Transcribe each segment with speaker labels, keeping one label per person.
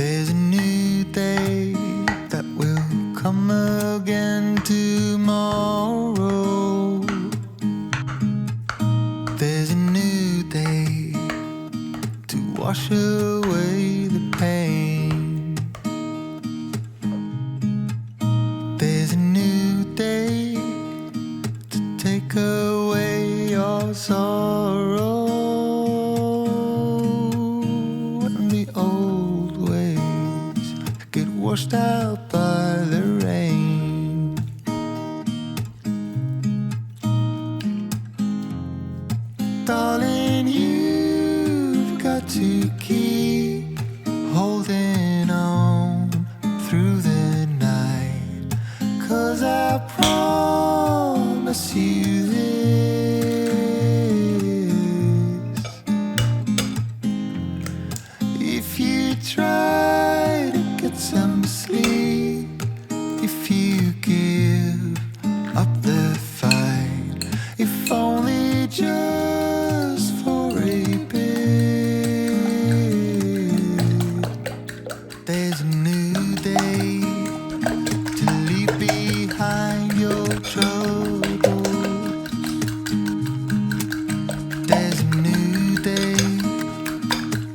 Speaker 1: There's a new day that will come again tomorrow. There's a new day to wash away the pain. There's a new day to take away your sorrow. And the old ways get washed out by the rain. Darling, you've got to keep holding on through the night, 'cause I promise you this: if you try to get some sleep, if you give up the fight, if only just for a bit, there's a new day to leave behind your troubles. There's a new day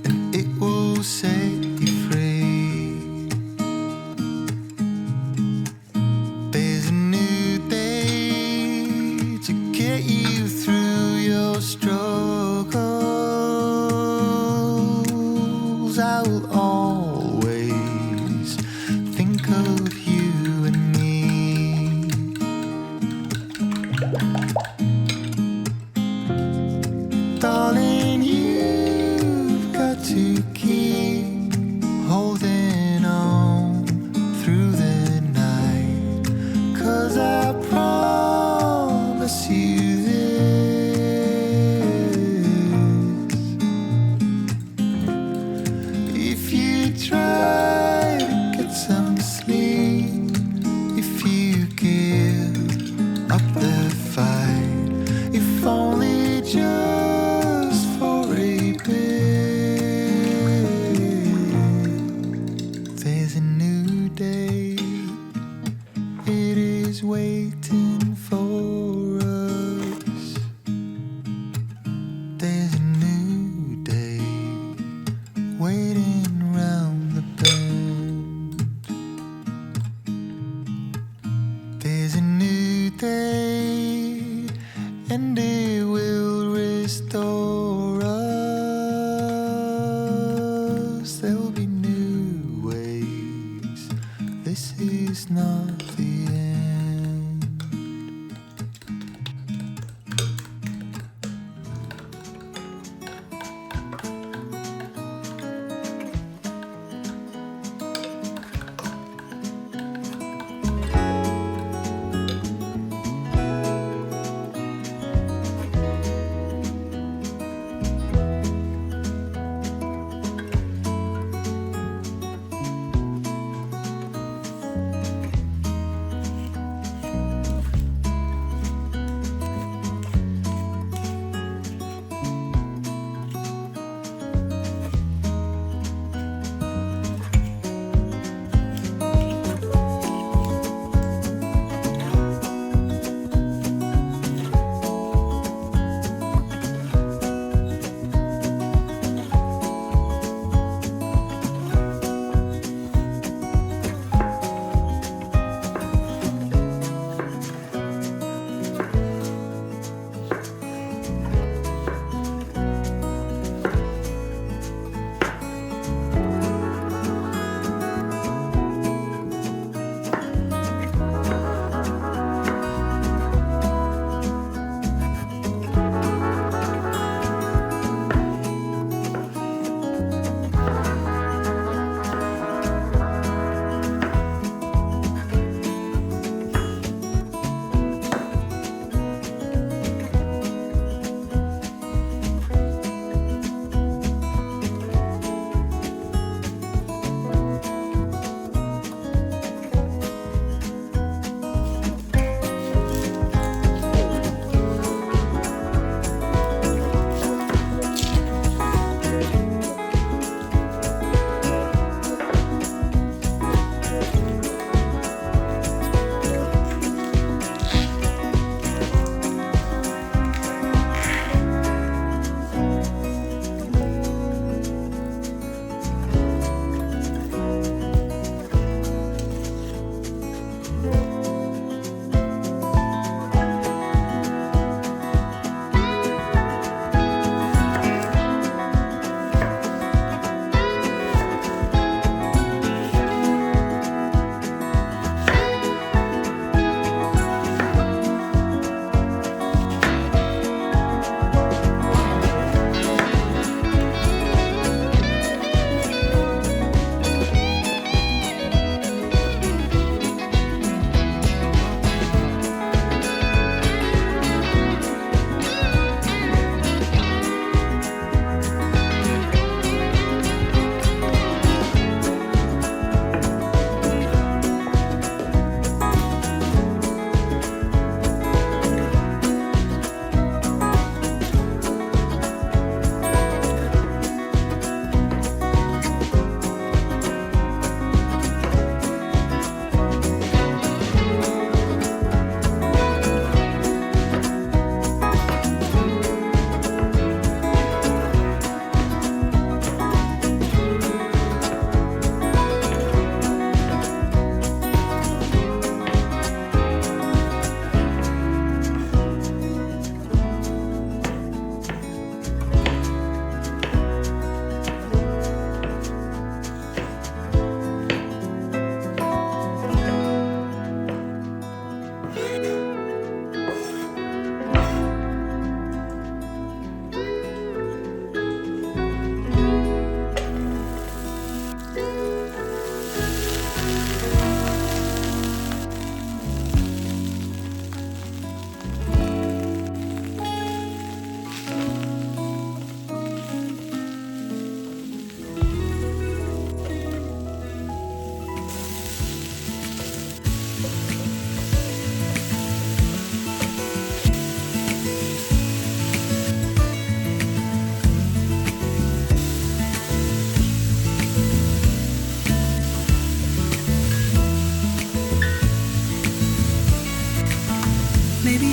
Speaker 1: and it will set you free. There's a new day to get you through your struggles. I will always think of you and me. Darling, you've got to keep holding on through the night, 'cause I promise you this: if you try to get some sleep, if you give up the fight, if only just for a bit, there's a new day. It is waiting for us. There's a new day waiting round the bend. There's a new day and it will restore us. There'll be new ways. This is not the end.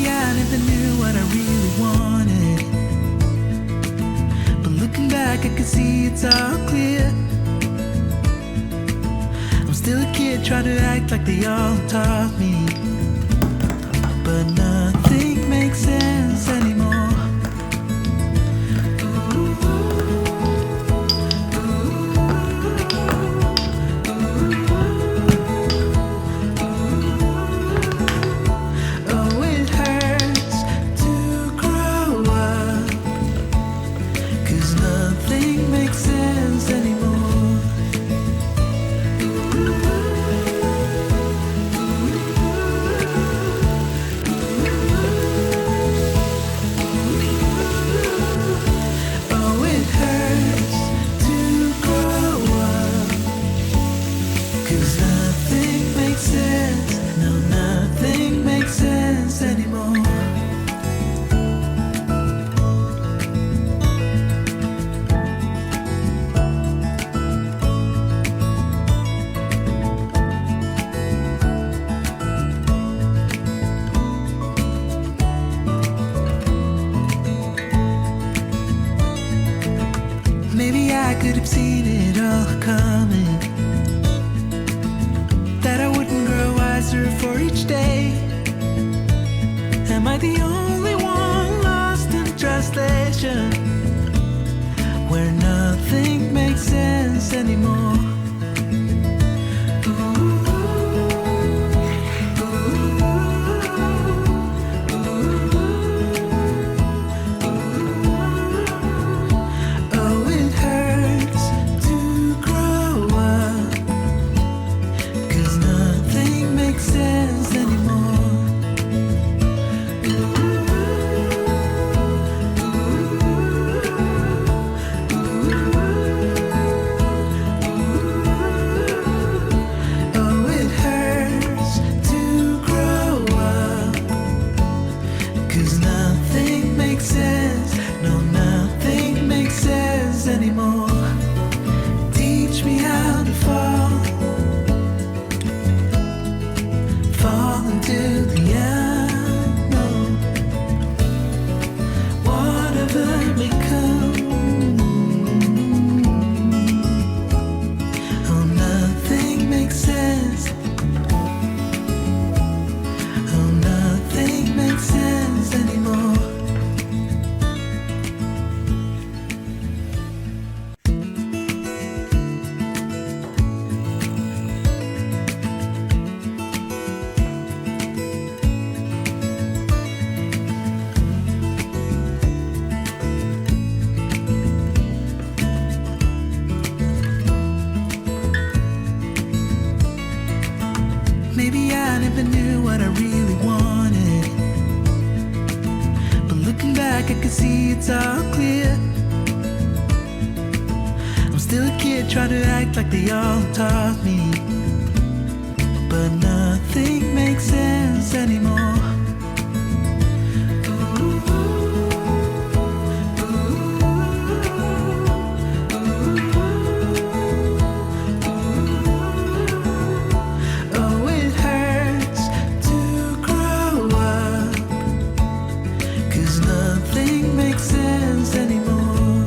Speaker 2: Maybe I never knew what I really wanted, but looking back I can see it's all clear. I'm still a kid trying to act like they all taught me, but nothing makes sense anymore. Oh, it hurts to grow up, 'cause nothing makes sense anymore. Oh, it hurts to grow up, 'cause nothing makes sense. No, nothing makes sense anymore. Maybe I could have seen it all coming, that I wouldn't grow wiser for each day. Am I the only one lost in translation, where nothing makes sense anymore? Oh, it hurts to grow up, 'cause nothing makes sense anymore. Oh, it hurts to grow up, 'cause nothing makes sense. No, nothing makes sense anymore. Teach me how to fall into the unknown. Whatever may come. Oh, nothing makes sense. Oh, nothing makes sense anymore. Maybe I never knew what I really wanted, but looking back I can see it's all clear. I'm still a kid trying to act like they all taught me, but nothing makes sense anymore. Oh, it hurts to grow up, 'cause nothing makes sense anymore.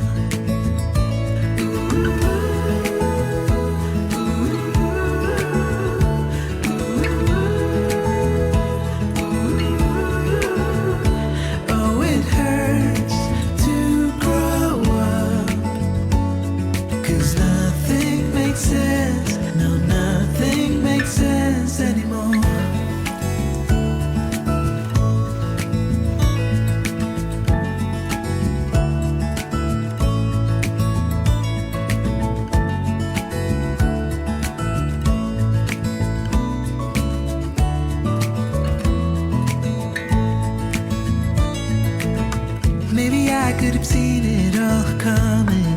Speaker 2: Oh, it hurts to grow up, 'cause nothing makes sense. No, nothing makes sense anymore. Maybe I could have seen it all coming,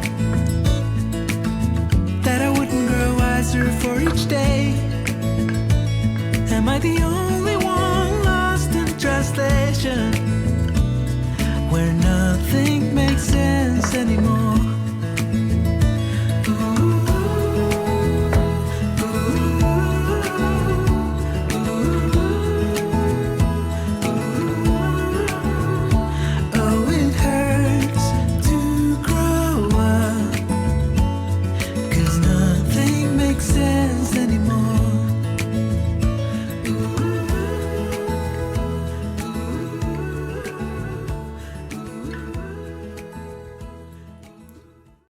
Speaker 2: that I wouldn't grow wiser for each day. Am I the only